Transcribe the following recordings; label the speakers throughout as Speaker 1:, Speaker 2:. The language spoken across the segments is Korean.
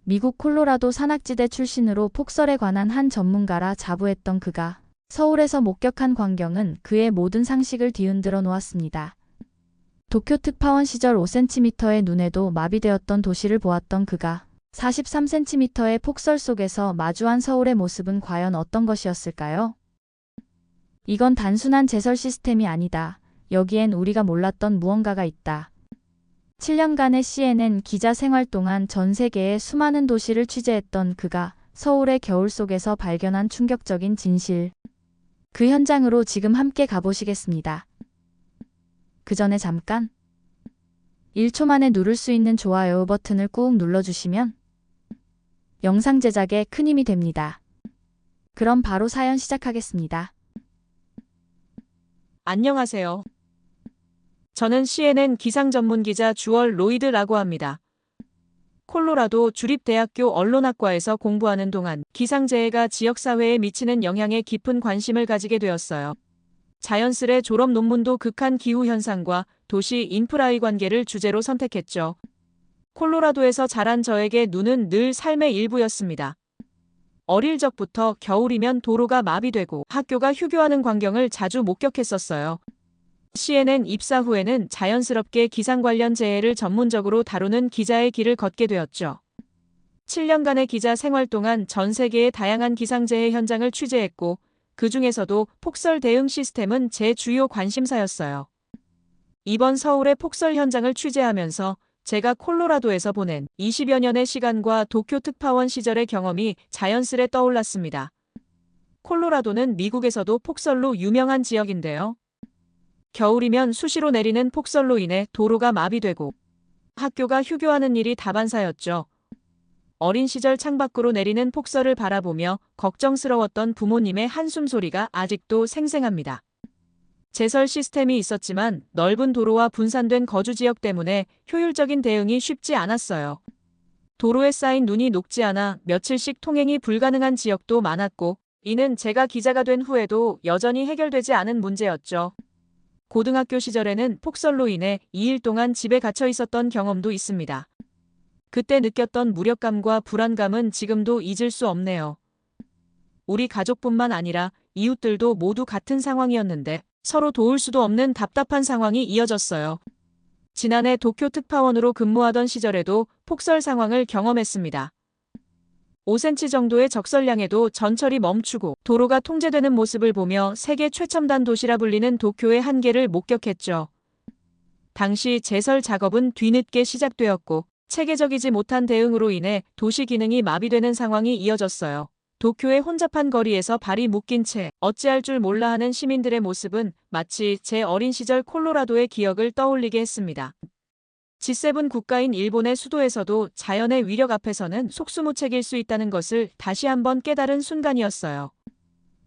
Speaker 1: 미국 콜로라도 산악지대 출신으로 폭설에 관한 한 전문가라 자부했던 그가 서울에서 목격한 광경은 그의 모든 상식을 뒤흔들어 놓았습니다. 도쿄 특파원 시절 5cm의 눈에도 마비되었던 도시를 보았던 그가 43cm의 폭설 속에서 마주한 서울의 모습은 과연 어떤 것이었을까요? 이건 단순한 제설 시스템이 아니다. 여기엔 우리가 몰랐던 무언가가 있다. 7년간의 CNN 기자 생활 동안 전 세계의 수많은 도시를 취재했던 그가 서울의 겨울 속에서 발견한 충격적인 진실. 그 현장으로 지금 함께 가보시겠습니다. 그 전에 잠깐 1초 만에 누를 수 있는 좋아요 버튼을 꾹 눌러주시면 영상 제작에 큰 힘이 됩니다. 그럼 바로 사연 시작하겠습니다.
Speaker 2: 안녕하세요. 저는 CNN 기상 전문 기자 주얼 로이드라고 합니다. 콜로라도 주립대학교 언론학과에서 공부하는 동안 기상재해가 지역사회에 미치는 영향에 깊은 관심을 가지게 되었어요. 자연스레 졸업 논문도 극한 기후 현상과 도시 인프라의 관계를 주제로 선택했죠. 콜로라도에서 자란 저에게 눈은 늘 삶의 일부였습니다. 어릴 적부터 겨울이면 도로가 마비되고 학교가 휴교하는 광경을 자주 목격했었어요. CNN 입사 후에는 자연스럽게 기상 관련 재해를 전문적으로 다루는 기자의 길을 걷게 되었죠. 7년간의 기자 생활 동안 전 세계의 다양한 기상재해 현장을 취재했고 그 중에서도 폭설 대응 시스템은 제 주요 관심사였어요. 이번 서울의 폭설 현장을 취재하면서 제가 콜로라도에서 보낸 20여 년의 시간과 도쿄 특파원 시절의 경험이 자연스레 떠올랐습니다. 콜로라도는 미국에서도 폭설로 유명한 지역인데요. 겨울이면 수시로 내리는 폭설로 인해 도로가 마비되고 학교가 휴교하는 일이 다반사였죠. 어린 시절 창밖으로 내리는 폭설을 바라보며 걱정스러웠던 부모님의 한숨 소리가 아직도 생생합니다. 제설 시스템이 있었지만 넓은 도로와 분산된 거주 지역 때문에 효율적인 대응이 쉽지 않았어요. 도로에 쌓인 눈이 녹지 않아 며칠씩 통행이 불가능한 지역도 많았고 이는 제가 기자가 된 후에도 여전히 해결되지 않은 문제였죠. 고등학교 시절에는 폭설로 인해 2일 동안 집에 갇혀 있었던 경험도 있습니다. 그때 느꼈던 무력감과 불안감은 지금도 잊을 수 없네요. 우리 가족뿐만 아니라 이웃들도 모두 같은 상황이었는데 서로 도울 수도 없는 답답한 상황이 이어졌어요. 지난해 도쿄 특파원으로 근무하던 시절에도 폭설 상황을 경험했습니다. 5cm 정도의 적설량에도 전철이 멈추고 도로가 통제되는 모습을 보며 세계 최첨단 도시라 불리는 도쿄의 한계를 목격했죠. 당시 제설 작업은 뒤늦게 시작되었고 체계적이지 못한 대응으로 인해 도시 기능이 마비되는 상황이 이어졌어요. 도쿄의 혼잡한 거리에서 발이 묶인 채 어찌할 줄 몰라 하는 시민들의 모습은 마치 제 어린 시절 콜로라도의 기억을 떠올리게 했습니다. G7 국가인 일본의 수도에서도 자연의 위력 앞에서는 속수무책일 수 있다는 것을 다시 한번 깨달은 순간이었어요.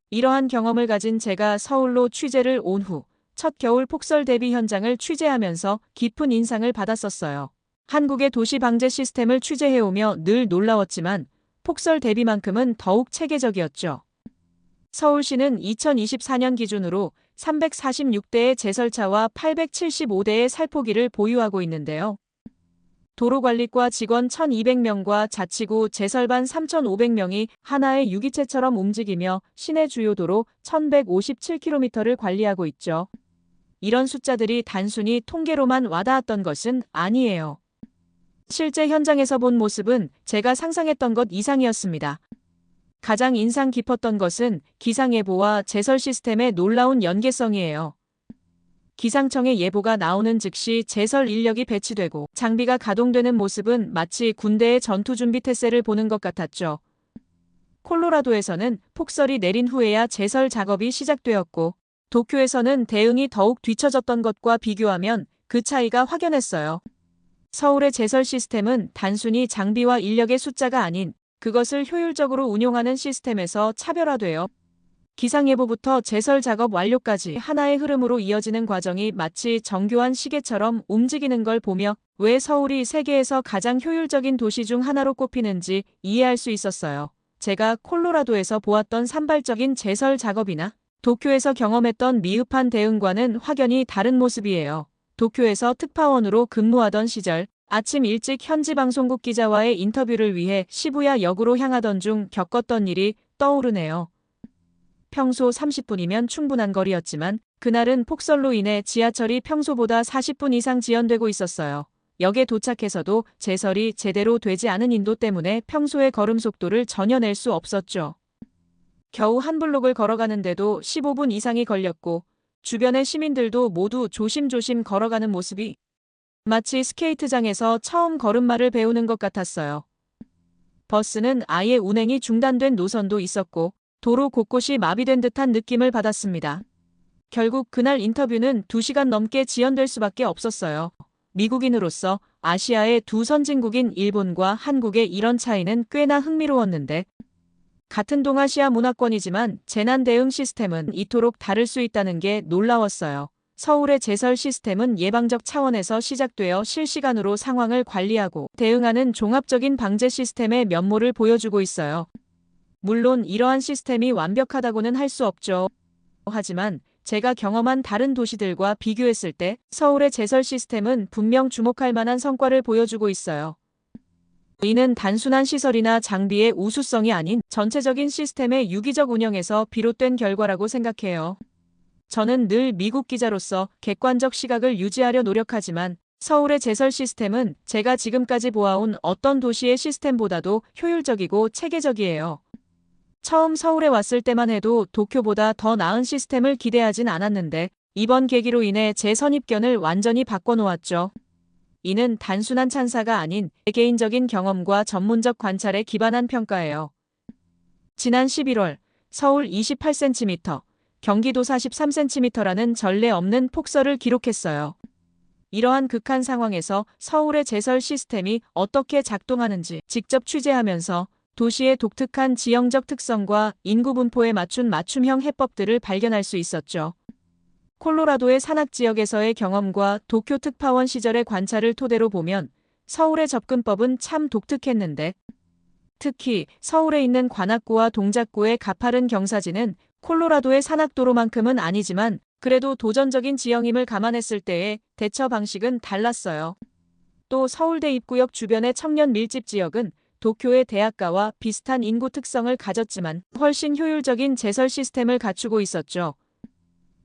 Speaker 2: 이러한 경험을 가진 제가 서울로 취재를 온 후 첫 겨울 폭설 대비 현장을 취재하면서 깊은 인상을 받았었어요. 한국의 도시 방제 시스템을 취재해오며 늘 놀라웠지만 폭설 대비만큼은 더욱 체계적이었죠. 서울시는 2024년 기준으로 346대의 제설차와 875대의 살포기를 보유하고 있는데요. 도로관리과 직원 1,200명과 자치구 제설반 3,500명이 하나의 유기체처럼 움직이며 시내 주요 도로 1,157km를 관리하고 있죠. 이런 숫자들이 단순히 통계로만 와닿았던 것은 아니에요. 실제 현장에서 본 모습은 제가 상상했던 것 이상이었습니다. 가장 인상 깊었던 것은 기상예보와 제설 시스템의 놀라운 연계성이에요. 기상청의 예보가 나오는 즉시 제설 인력이 배치되고 장비가 가동되는 모습은 마치 군대의 전투준비 태세를 보는 것 같았죠. 콜로라도에서는 폭설이 내린 후에야 제설 작업이 시작되었고 도쿄에서는 대응이 더욱 뒤처졌던 것과 비교하면 그 차이가 확연했어요. 서울의 제설 시스템은 단순히 장비와 인력의 숫자가 아닌 그것을 효율적으로 운용하는 시스템에서 차별화되어 기상예보부터 제설 작업 완료까지 하나의 흐름으로 이어지는 과정이 마치 정교한 시계처럼 움직이는 걸 보며 왜 서울이 세계에서 가장 효율적인 도시 중 하나로 꼽히는지 이해할 수 있었어요. 제가 콜로라도에서 보았던 산발적인 제설 작업이나 도쿄에서 경험했던 미흡한 대응과는 확연히 다른 모습이에요. 도쿄에서 특파원으로 근무하던 시절 아침 일찍 현지 방송국 기자와의 인터뷰를 위해 시부야 역으로 향하던 중 겪었던 일이 떠오르네요. 평소 30분이면 충분한 거리였지만 그날은 폭설로 인해 지하철이 평소보다 40분 이상 지연되고 있었어요. 역에 도착해서도 제설이 제대로 되지 않은 인도 때문에 평소의 걸음 속도를 전혀 낼 수 없었죠. 겨우 한 블록을 걸어가는데도 15분 이상이 걸렸고 주변의 시민들도 모두 조심조심 걸어가는 모습이 마치 스케이트장에서 처음 걸음마를 배우는 것 같았어요. 버스는 아예 운행이 중단된 노선도 있었고 도로 곳곳이 마비된 듯한 느낌을 받았습니다. 결국 그날 인터뷰는 2시간 넘게 지연될 수밖에 없었어요. 미국인으로서 아시아의 두 선진국인 일본과 한국의 이런 차이는 꽤나 흥미로웠는데 같은 동아시아 문화권이지만 재난 대응 시스템은 이토록 다를 수 있다는 게 놀라웠어요. 서울의 제설 시스템은 예방적 차원에서 시작되어 실시간으로 상황을 관리하고 대응하는 종합적인 방제 시스템의 면모를 보여주고 있어요. 물론 이러한 시스템이 완벽하다고는 할 수 없죠. 하지만 제가 경험한 다른 도시들과 비교했을 때 서울의 제설 시스템은 분명 주목할 만한 성과를 보여주고 있어요. 이는 단순한 시설이나 장비의 우수성이 아닌 전체적인 시스템의 유기적 운영에서 비롯된 결과라고 생각해요. 저는 늘 미국 기자로서 객관적 시각을 유지하려 노력하지만 서울의 제설 시스템은 제가 지금까지 보아온 어떤 도시의 시스템보다도 효율적이고 체계적이에요. 처음 서울에 왔을 때만 해도 도쿄보다 더 나은 시스템을 기대하진 않았는데 이번 계기로 인해 제 선입견을 완전히 바꿔놓았죠. 이는 단순한 찬사가 아닌 개인적인 경험과 전문적 관찰에 기반한 평가예요. 지난 11월 서울 28cm, 경기도 43cm라는 전례 없는 폭설을 기록했어요. 이러한 극한 상황에서 서울의 제설 시스템이 어떻게 작동하는지 직접 취재하면서 도시의 독특한 지형적 특성과 인구 분포에 맞춘 맞춤형 해법들을 발견할 수 있었죠. 콜로라도의 산악 지역에서의 경험과 도쿄 특파원 시절의 관찰을 토대로 보면 서울의 접근법은 참 독특했는데 특히 서울에 있는 관악구와 동작구의 가파른 경사지는 콜로라도의 산악도로만큼은 아니지만 그래도 도전적인 지형임을 감안했을 때의 대처 방식은 달랐어요. 또 서울대 입구역 주변의 청년 밀집 지역은 도쿄의 대학가와 비슷한 인구 특성을 가졌지만 훨씬 효율적인 제설 시스템을 갖추고 있었죠.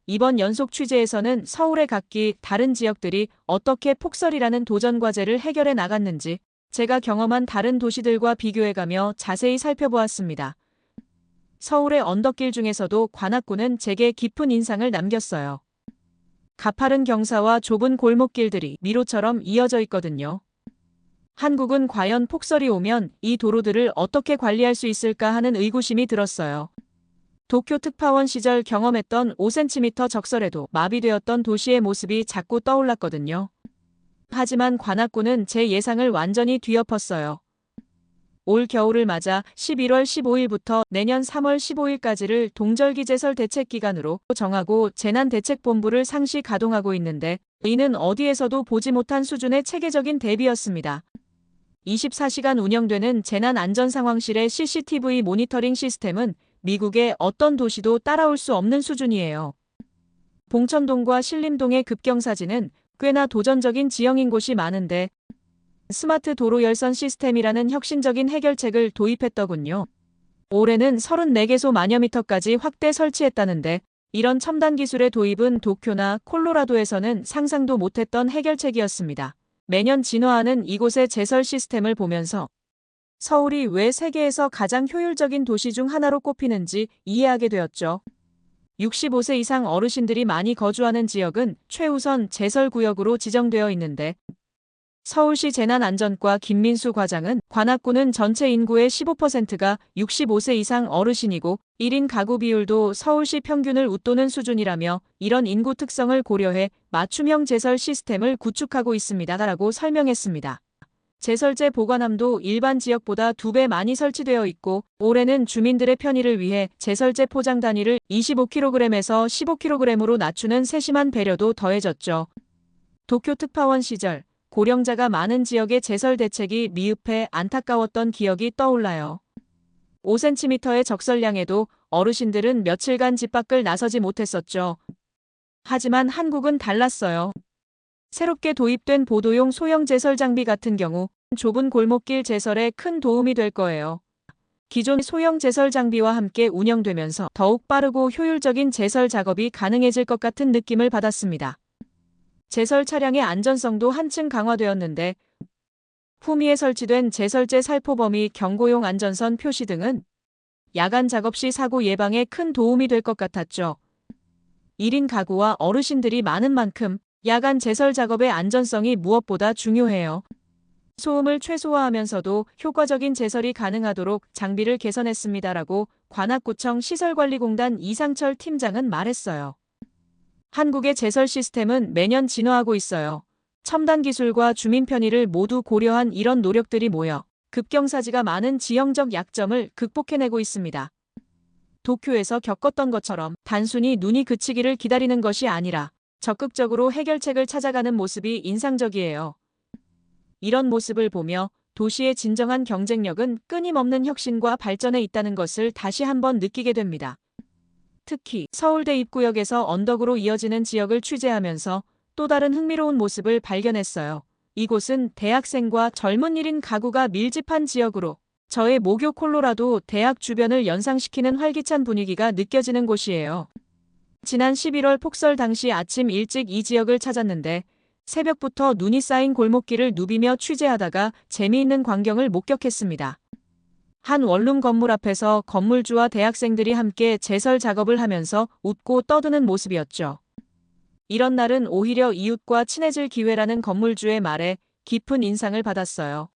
Speaker 2: 이번 연속 취재에서는 서울의 각기 다른 지역들이 어떻게 폭설이라는 도전 과제를 해결해 나갔는지 제가 경험한 다른 도시들과 비교해가며 자세히 살펴보았습니다. 서울의 언덕길 중에서도 관악구는 제게 깊은 인상을 남겼어요. 가파른 경사와 좁은 골목길들이 미로처럼 이어져 있거든요. 한국은 과연 폭설이 오면 이 도로들을 어떻게 관리할 수 있을까 하는 의구심이 들었어요. 도쿄 특파원 시절 경험했던 5cm 적설에도 마비되었던 도시의 모습이 자꾸 떠올랐거든요. 하지만 관악구는 제 예상을 완전히 뒤엎었어요. 올 겨울을 맞아 11월 15일부터 내년 3월 15일까지를 동절기 제설 대책 기간으로 정하고 재난대책본부를 상시 가동하고 있는데 이는 어디에서도 보지 못한 수준의 체계적인 대비였습니다. 24시간 운영되는 재난안전상황실의 CCTV 모니터링 시스템은 미국의 어떤 도시도 따라올 수 없는 수준이에요. 봉천동과 신림동의 급경사지는 꽤나 도전적인 지형인 곳이 많은데 스마트 도로 열선 시스템이라는 혁신적인 해결책을 도입했더군요. 올해는 34개소 마녀미터까지 확대 설치했다는데 이런 첨단 기술의 도입은 도쿄나 콜로라도에서는 상상도 못했던 해결책이었습니다. 매년 진화하는 이곳의 제설 시스템을 보면서 서울이 왜 세계에서 가장 효율적인 도시 중 하나로 꼽히는지 이해하게 되었죠. 65세 이상 어르신들이 많이 거주하는 지역은 최우선 제설구역으로 지정되어 있는데 서울시 재난안전과 김민수 과장은 관악구는 전체 인구의 15%가 65세 이상 어르신이고 1인 가구 비율도 서울시 평균을 웃도는 수준이라며 이런 인구 특성을 고려해 맞춤형 제설 시스템을 구축하고 있습니다라고 설명했습니다. 제설제 보관함도 일반 지역보다 2배 많이 설치되어 있고 올해는 주민들의 편의를 위해 제설제 포장 단위를 25kg에서 15kg으로 낮추는 세심한 배려도 더해졌죠. 도쿄 특파원 시절 고령자가 많은 지역의 제설 대책이 미흡해 안타까웠던 기억이 떠올라요. 5cm의 적설량에도 어르신들은 며칠간 집 밖을 나서지 못했었죠. 하지만 한국은 달랐어요. 새롭게 도입된 보도용 소형 제설 장비 같은 경우 좁은 골목길 제설에 큰 도움이 될 거예요. 기존 소형 제설 장비와 함께 운영되면서 더욱 빠르고 효율적인 제설 작업이 가능해질 것 같은 느낌을 받았습니다. 제설 차량의 안전성도 한층 강화되었는데 후미에 설치된 제설제 살포 범위 경고용 안전선 표시 등은 야간 작업 시 사고 예방에 큰 도움이 될 것 같았죠. 1인 가구와 어르신들이 많은 만큼 야간 제설 작업의 안전성이 무엇보다 중요해요. 소음을 최소화하면서도 효과적인 제설이 가능하도록 장비를 개선했습니다라고 관악구청 시설관리공단 이상철 팀장은 말했어요. 한국의 제설 시스템은 매년 진화하고 있어요. 첨단 기술과 주민 편의를 모두 고려한 이런 노력들이 모여 급경사지가 많은 지형적 약점을 극복해내고 있습니다. 도쿄에서 겪었던 것처럼 단순히 눈이 그치기를 기다리는 것이 아니라 적극적으로 해결책을 찾아가는 모습이 인상적이에요. 이런 모습을 보며 도시의 진정한 경쟁력은 끊임없는 혁신과 발전에 있다는 것을 다시 한번 느끼게 됩니다. 특히 서울대 입구역에서 언덕으로 이어지는 지역을 취재하면서 또 다른 흥미로운 모습을 발견했어요. 이곳은 대학생과 젊은 1인 가구가 밀집한 지역으로 저의 모교 콜로라도 대학 주변을 연상시키는 활기찬 분위기가 느껴지는 곳이에요. 지난 11월 폭설 당시 아침 일찍 이 지역을 찾았는데 새벽부터 눈이 쌓인 골목길을 누비며 취재하다가 재미있는 광경을 목격했습니다. 한 원룸 건물 앞에서 건물주와 대학생들이 함께 제설 작업을 하면서 웃고 떠드는 모습이었죠. 이런 날은 오히려 이웃과 친해질 기회라는 건물주의 말에 깊은 인상을 받았어요.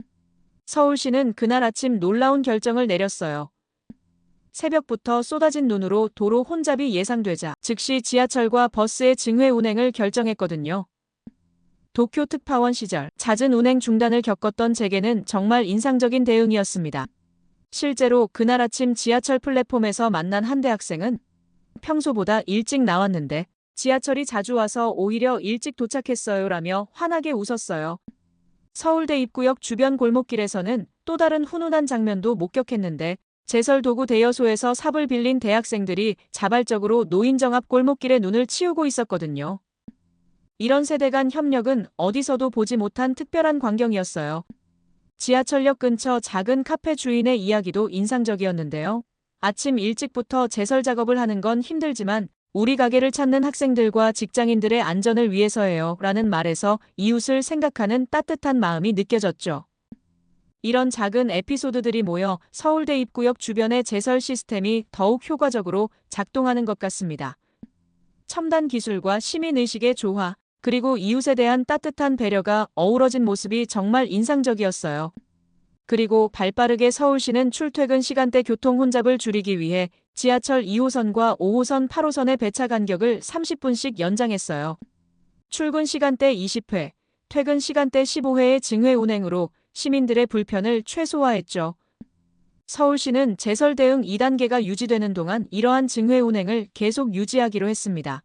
Speaker 2: 서울시는 그날 아침 놀라운 결정을 내렸어요. 새벽부터 쏟아진 눈으로 도로 혼잡이 예상되자 즉시 지하철과 버스의 증회 운행을 결정했거든요. 도쿄 특파원 시절 잦은 운행 중단을 겪었던 제게는 정말 인상적인 대응이었습니다. 실제로 그날 아침 지하철 플랫폼에서 만난 한 대학생은 평소보다 일찍 나왔는데 지하철이 자주 와서 오히려 일찍 도착했어요라며 환하게 웃었어요. 서울대 입구역 주변 골목길에서는 또 다른 훈훈한 장면도 목격했는데 제설 도구 대여소에서 삽을 빌린 대학생들이 자발적으로 노인정 앞 골목길에 눈을 치우고 있었거든요. 이런 세대 간 협력은 어디서도 보지 못한 특별한 광경이었어요. 지하철역 근처 작은 카페 주인의 이야기도 인상적이었는데요. 아침 일찍부터 제설 작업을 하는 건 힘들지만 우리 가게를 찾는 학생들과 직장인들의 안전을 위해서예요. 라는 말에서 이웃을 생각하는 따뜻한 마음이 느껴졌죠. 이런 작은 에피소드들이 모여 서울대 입구역 주변의 제설 시스템이 더욱 효과적으로 작동하는 것 같습니다. 첨단 기술과 시민의식의 조화, 그리고 이웃에 대한 따뜻한 배려가 어우러진 모습이 정말 인상적이었어요. 그리고 발빠르게 서울시는 출퇴근 시간대 교통 혼잡을 줄이기 위해 지하철 2호선과 5호선 8호선의 배차 간격을 30분씩 연장했어요. 출근 시간대 20회, 퇴근 시간대 15회의 증회 운행으로 시민들의 불편을 최소화했죠. 서울시는 제설 대응 2단계가 유지되는 동안 이러한 증회 운행을 계속 유지하기로 했습니다.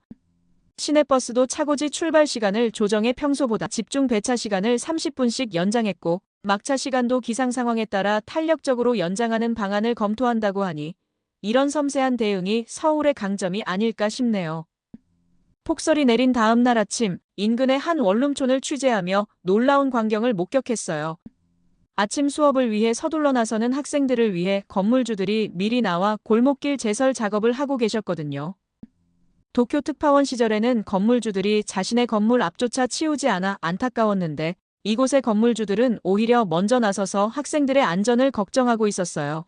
Speaker 2: 시내버스도 차고지 출발 시간을 조정해 평소보다 집중 배차 시간을 30분씩 연장했고 막차 시간도 기상 상황에 따라 탄력적으로 연장하는 방안을 검토한다고 하니 이런 섬세한 대응이 서울의 강점이 아닐까 싶네요. 폭설이 내린 다음 날 아침 인근의 한 원룸촌을 취재하며 놀라운 광경을 목격했어요. 아침 수업을 위해 서둘러 나서는 학생들을 위해 건물주들이 미리 나와 골목길 제설 작업을 하고 계셨거든요. 도쿄 특파원 시절에는 건물주들이 자신의 건물 앞조차 치우지 않아 안타까웠는데 이곳의 건물주들은 오히려 먼저 나서서 학생들의 안전을 걱정하고 있었어요.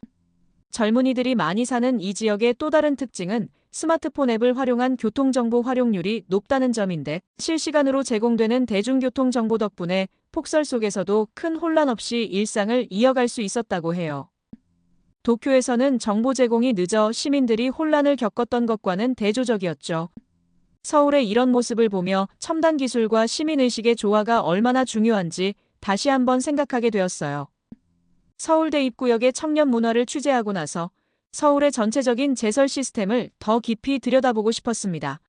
Speaker 2: 젊은이들이 많이 사는 이 지역의 또 다른 특징은 스마트폰 앱을 활용한 교통정보 활용률이 높다는 점인데 실시간으로 제공되는 대중교통 정보 덕분에 폭설 속에서도 큰 혼란 없이 일상을 이어갈 수 있었다고 해요. 도쿄에서는 정보 제공이 늦어 시민들이 혼란을 겪었던 것과는 대조적이었죠. 서울의 이런 모습을 보며 첨단 기술과 시민의식의 조화가 얼마나 중요한지 다시 한번 생각하게 되었어요. 서울대 입구역의 청년 문화를 취재하고 나서 서울의 전체적인 제설 시스템을 더 깊이 들여다보고 싶었습니다.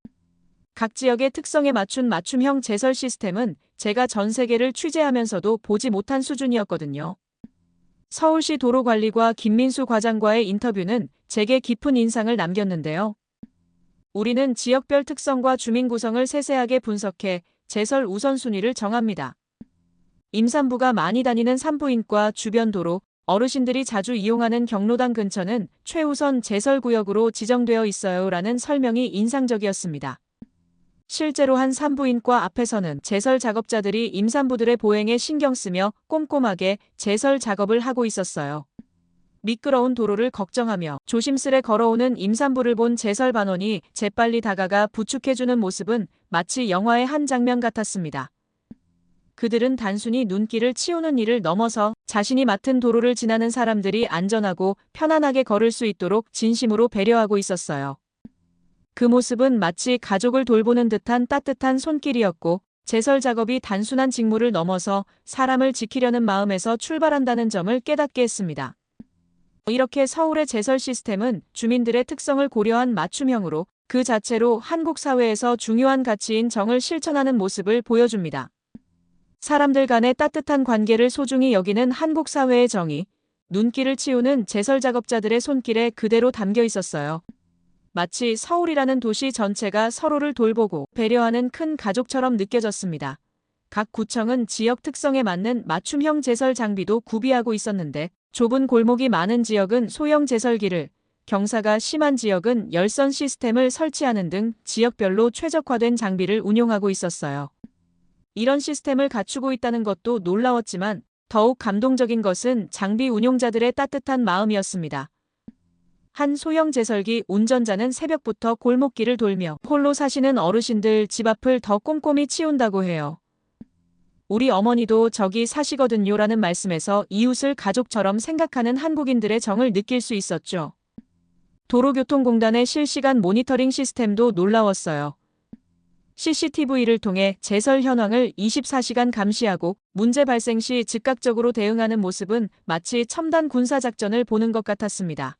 Speaker 2: 각 지역의 특성에 맞춘 맞춤형 제설 시스템은 제가 전 세계를 취재하면서도 보지 못한 수준이었거든요. 서울시 도로관리과 김민수 과장과의 인터뷰는 제게 깊은 인상을 남겼는데요. 우리는 지역별 특성과 주민 구성을 세세하게 분석해 제설 우선순위를 정합니다. 임산부가 많이 다니는 산부인과 주변 도로, 어르신들이 자주 이용하는 경로당 근처는 최우선 제설구역으로 지정되어 있어요라는 설명이 인상적이었습니다. 실제로 한 산부인과 앞에서는 제설 작업자들이 임산부들의 보행에 신경 쓰며 꼼꼼하게 제설 작업을 하고 있었어요. 미끄러운 도로를 걱정하며 조심스레 걸어오는 임산부를 본 제설 반원이 재빨리 다가가 부축해주는 모습은 마치 영화의 한 장면 같았습니다. 그들은 단순히 눈길을 치우는 일을 넘어서 자신이 맡은 도로를 지나는 사람들이 안전하고 편안하게 걸을 수 있도록 진심으로 배려하고 있었어요. 그 모습은 마치 가족을 돌보는 듯한 따뜻한 손길이었고, 제설 작업이 단순한 직무를 넘어서 사람을 지키려는 마음에서 출발한다는 점을 깨닫게 했습니다. 이렇게 서울의 제설 시스템은 주민들의 특성을 고려한 맞춤형으로 그 자체로 한국 사회에서 중요한 가치인 정을 실천하는 모습을 보여줍니다. 사람들 간의 따뜻한 관계를 소중히 여기는 한국 사회의 정이 눈길을 치우는 제설 작업자들의 손길에 그대로 담겨 있었어요. 마치 서울이라는 도시 전체가 서로를 돌보고 배려하는 큰 가족처럼 느껴졌습니다. 각 구청은 지역 특성에 맞는 맞춤형 제설 장비도 구비하고 있었는데, 좁은 골목이 많은 지역은 소형 제설기를, 경사가 심한 지역은 열선 시스템을 설치하는 등 지역별로 최적화된 장비를 운용하고 있었어요. 이런 시스템을 갖추고 있다는 것도 놀라웠지만 더욱 감동적인 것은 장비 운용자들의 따뜻한 마음이었습니다. 한 소형 제설기 운전자는 새벽부터 골목길을 돌며 홀로 사시는 어르신들 집 앞을 더 꼼꼼히 치운다고 해요. 우리 어머니도 저기 사시거든요 라는 말씀에서 이웃을 가족처럼 생각하는 한국인들의 정을 느낄 수 있었죠. 도로교통공단의 실시간 모니터링 시스템도 놀라웠어요. CCTV를 통해 제설 현황을 24시간 감시하고 문제 발생 시 즉각적으로 대응하는 모습은 마치 첨단 군사작전을 보는 것 같았습니다.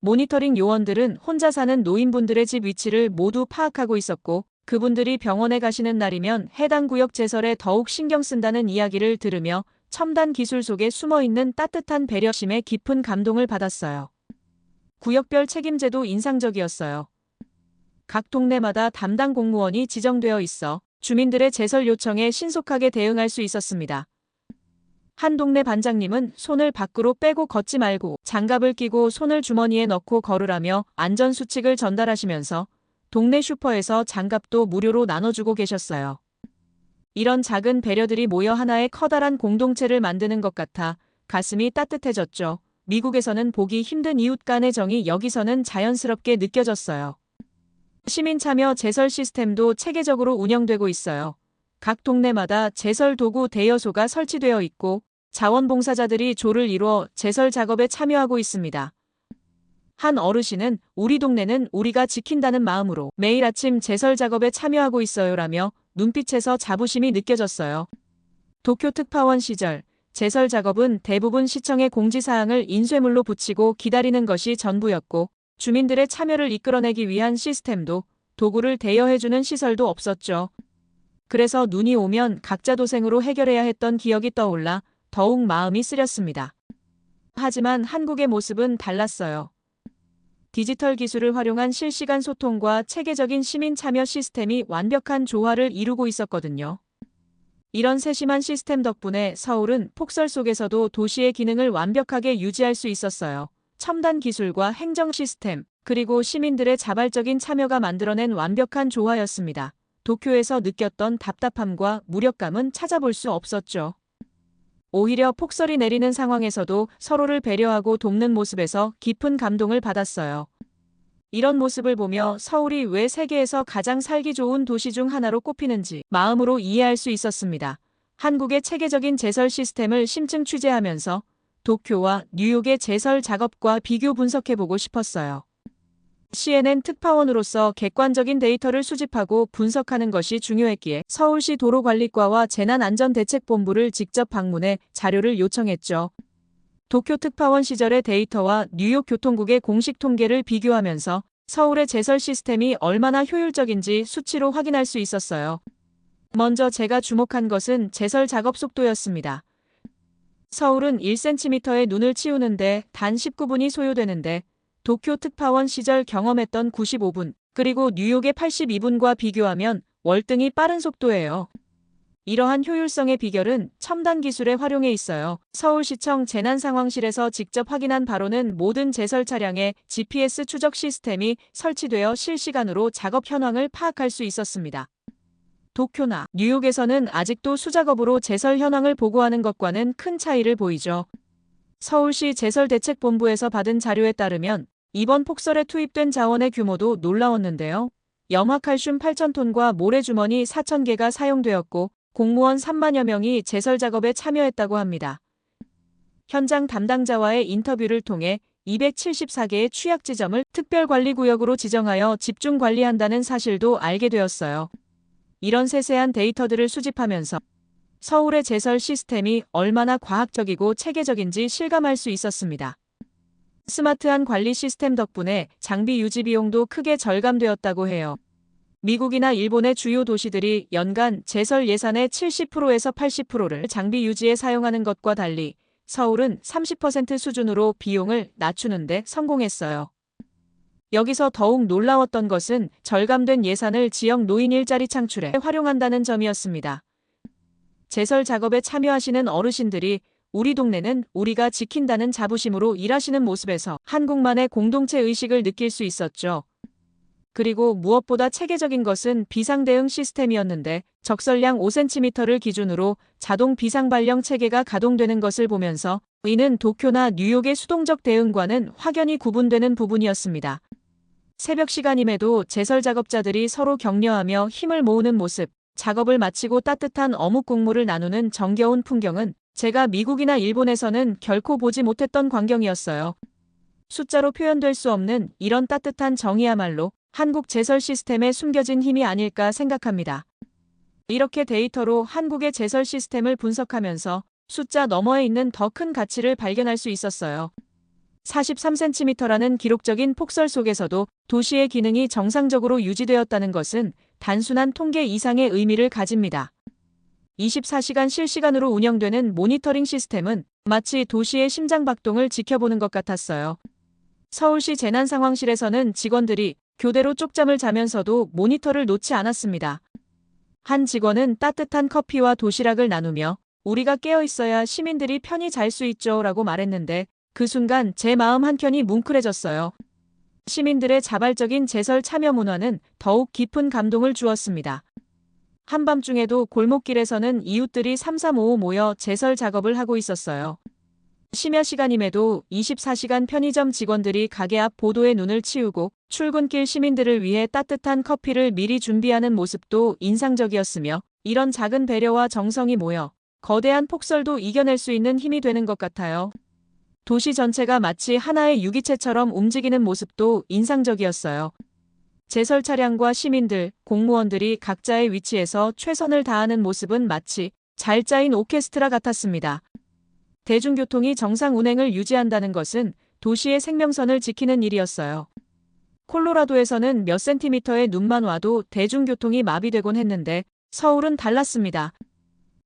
Speaker 2: 모니터링 요원들은 혼자 사는 노인분들의 집 위치를 모두 파악하고 있었고, 그분들이 병원에 가시는 날이면 해당 구역 제설에 더욱 신경 쓴다는 이야기를 들으며 첨단 기술 속에 숨어있는 따뜻한 배려심에 깊은 감동을 받았어요. 구역별 책임제도 인상적이었어요. 각 동네마다 담당 공무원이 지정되어 있어 주민들의 제설 요청에 신속하게 대응할 수 있었습니다. 한 동네 반장님은 손을 밖으로 빼고 걷지 말고 장갑을 끼고 손을 주머니에 넣고 걸으라며 안전수칙을 전달하시면서 동네 슈퍼에서 장갑도 무료로 나눠주고 계셨어요. 이런 작은 배려들이 모여 하나의 커다란 공동체를 만드는 것 같아 가슴이 따뜻해졌죠. 미국에서는 보기 힘든 이웃 간의 정이 여기서는 자연스럽게 느껴졌어요. 시민 참여 제설 시스템도 체계적으로 운영되고 있어요. 각 동네마다 제설 도구 대여소가 설치되어 있고 자원봉사자들이 조를 이루어 제설 작업에 참여하고 있습니다. 한 어르신은 우리 동네는 우리가 지킨다는 마음으로 매일 아침 제설 작업에 참여하고 있어요라며 눈빛에서 자부심이 느껴졌어요. 도쿄 특파원 시절 제설 작업은 대부분 시청의 공지사항을 인쇄물로 붙이고 기다리는 것이 전부였고, 주민들의 참여를 이끌어내기 위한 시스템도 도구를 대여해주는 시설도 없었죠. 그래서 눈이 오면 각자 도생으로 해결해야 했던 기억이 떠올라 더욱 마음이 쓰렸습니다. 하지만 한국의 모습은 달랐어요. 디지털 기술을 활용한 실시간 소통과 체계적인 시민 참여 시스템이 완벽한 조화를 이루고 있었거든요. 이런 세심한 시스템 덕분에 서울은 폭설 속에서도 도시의 기능을 완벽하게 유지할 수 있었어요. 첨단 기술과 행정 시스템, 그리고 시민들의 자발적인 참여가 만들어낸 완벽한 조화였습니다. 도쿄에서 느꼈던 답답함과 무력감은 찾아볼 수 없었죠. 오히려 폭설이 내리는 상황에서도 서로를 배려하고 돕는 모습에서 깊은 감동을 받았어요. 이런 모습을 보며 서울이 왜 세계에서 가장 살기 좋은 도시 중 하나로 꼽히는지 마음으로 이해할 수 있었습니다. 한국의 체계적인 제설 시스템을 심층 취재하면서 도쿄와 뉴욕의 제설 작업과 비교 분석해보고 싶었어요. CNN 특파원으로서 객관적인 데이터를 수집하고 분석하는 것이 중요했기에 서울시 도로관리과와 재난안전대책본부를 직접 방문해 자료를 요청했죠. 도쿄 특파원 시절의 데이터와 뉴욕 교통국의 공식 통계를 비교하면서 서울의 제설 시스템이 얼마나 효율적인지 수치로 확인할 수 있었어요. 먼저 제가 주목한 것은 제설 작업 속도였습니다. 서울은 1cm의 눈을 치우는데 단 19분이 소요되는데 도쿄 특파원 시절 경험했던 95분, 그리고 뉴욕의 82분과 비교하면 월등히 빠른 속도예요. 이러한 효율성의 비결은 첨단 기술의 활용에 있어요. 서울시청 재난상황실에서 직접 확인한 바로는 모든 제설 차량에 GPS 추적 시스템이 설치되어 실시간으로 작업 현황을 파악할 수 있었습니다. 도쿄나 뉴욕에서는 아직도 수작업으로 제설 현황을 보고하는 것과는 큰 차이를 보이죠. 서울시 제설대책본부에서 받은 자료에 따르면 이번 폭설에 투입된 자원의 규모도 놀라웠는데요. 염화칼슘 8,000톤과 모래주머니 4,000개가 사용되었고 공무원 3만여 명이 제설 작업에 참여했다고 합니다. 현장 담당자와의 인터뷰를 통해 274개의 취약 지점을 특별관리구역으로 지정하여 집중 관리한다는 사실도 알게 되었어요. 이런 세세한 데이터들을 수집하면서 서울의 제설 시스템이 얼마나 과학적이고 체계적인지 실감할 수 있었습니다. 스마트한 관리 시스템 덕분에 장비 유지 비용도 크게 절감되었다고 해요. 미국이나 일본의 주요 도시들이 연간 제설 예산의 70%에서 80%를 장비 유지에 사용하는 것과 달리 서울은 30% 수준으로 비용을 낮추는 데 성공했어요. 여기서 더욱 놀라웠던 것은 절감된 예산을 지역 노인 일자리 창출에 활용한다는 점이었습니다. 제설 작업에 참여하시는 어르신들이 우리 동네는 우리가 지킨다는 자부심으로 일하시는 모습에서 한국만의 공동체 의식을 느낄 수 있었죠. 그리고 무엇보다 체계적인 것은 비상대응 시스템이었는데 적설량 5cm를 기준으로 자동 비상발령 체계가 가동되는 것을 보면서 이는 도쿄나 뉴욕의 수동적 대응과는 확연히 구분되는 부분이었습니다. 새벽 시간임에도 제설 작업자들이 서로 격려하며 힘을 모으는 모습, 작업을 마치고 따뜻한 어묵 국물을 나누는 정겨운 풍경은 제가 미국이나 일본에서는 결코 보지 못했던 광경이었어요. 숫자로 표현될 수 없는 이런 따뜻한 정이야말로 한국 제설 시스템에 숨겨진 힘이 아닐까 생각합니다. 이렇게 데이터로 한국의 제설 시스템을 분석하면서 숫자 너머에 있는 더 큰 가치를 발견할 수 있었어요. 43cm라는 기록적인 폭설 속에서도 도시의 기능이 정상적으로 유지되었다는 것은 단순한 통계 이상의 의미를 가집니다. 24시간 실시간으로 운영되는 모니터링 시스템은 마치 도시의 심장박동을 지켜보는 것 같았어요. 서울시 재난상황실에서는 직원들이 교대로 쪽잠을 자면서도 모니터를 놓지 않았습니다. 한 직원은 따뜻한 커피와 도시락을 나누며 우리가 깨어 있어야 시민들이 편히 잘 수 있죠 라고 말했는데 그 순간 제 마음 한켠이 뭉클해졌어요. 시민들의 자발적인 제설 참여 문화는 더욱 깊은 감동을 주었습니다. 한밤중에도 골목길에서는 이웃들이 3-3-5-5 모여 제설 작업을 하고 있었어요. 심야 시간임에도 24시간 편의점 직원들이 가게 앞 보도에 눈을 치우고 출근길 시민들을 위해 따뜻한 커피를 미리 준비하는 모습도 인상적이었으며 이런 작은 배려와 정성이 모여 거대한 폭설도 이겨낼 수 있는 힘이 되는 것 같아요. 도시 전체가 마치 하나의 유기체처럼 움직이는 모습도 인상적이었어요. 제설 차량과 시민들, 공무원들이 각자의 위치에서 최선을 다하는 모습은 마치 잘 짜인 오케스트라 같았습니다. 대중교통이 정상 운행을 유지한다는 것은 도시의 생명선을 지키는 일이었어요. 콜로라도에서는 몇 센티미터의 눈만 와도 대중교통이 마비되곤 했는데 서울은 달랐습니다.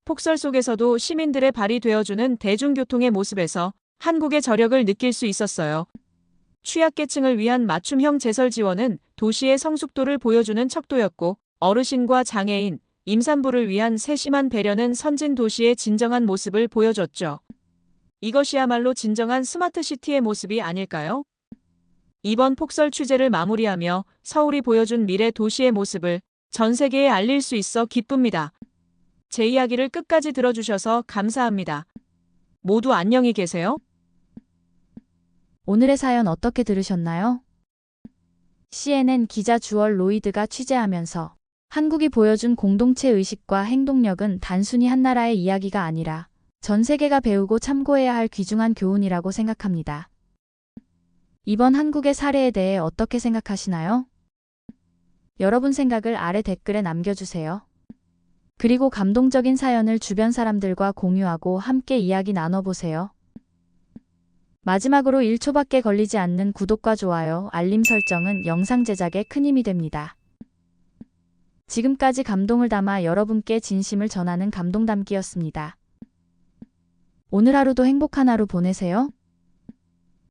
Speaker 2: 폭설 속에서도 시민들의 발이 되어주는 대중교통의 모습에서 한국의 저력을 느낄 수 있었어요. 취약계층을 위한 맞춤형 제설 지원은 도시의 성숙도를 보여주는 척도였고 어르신과 장애인, 임산부를 위한 세심한 배려는 선진 도시의 진정한 모습을 보여줬죠. 이것이야말로 진정한 스마트시티의 모습이 아닐까요? 이번 폭설 취재를 마무리하며 서울이 보여준 미래 도시의 모습을 전 세계에 알릴 수 있어 기쁩니다. 제 이야기를 끝까지 들어주셔서 감사합니다. 모두 안녕히 계세요.
Speaker 1: 오늘의 사연 어떻게 들으셨나요? CNN 기자 주얼 로이드가 취재하면서 한국이 보여준 공동체 의식과 행동력은 단순히 한 나라의 이야기가 아니라 전 세계가 배우고 참고해야 할 귀중한 교훈이라고 생각합니다. 이번 한국의 사례에 대해 어떻게 생각하시나요? 여러분 생각을 아래 댓글에 남겨주세요. 그리고 감동적인 사연을 주변 사람들과 공유하고 함께 이야기 나눠보세요. 마지막으로 1초밖에 걸리지 않는 구독과 좋아요, 알림 설정은 영상 제작에 큰 힘이 됩니다. 지금까지 감동을 담아 여러분께 진심을 전하는 감동담기였습니다. 오늘 하루도 행복한 하루 보내세요.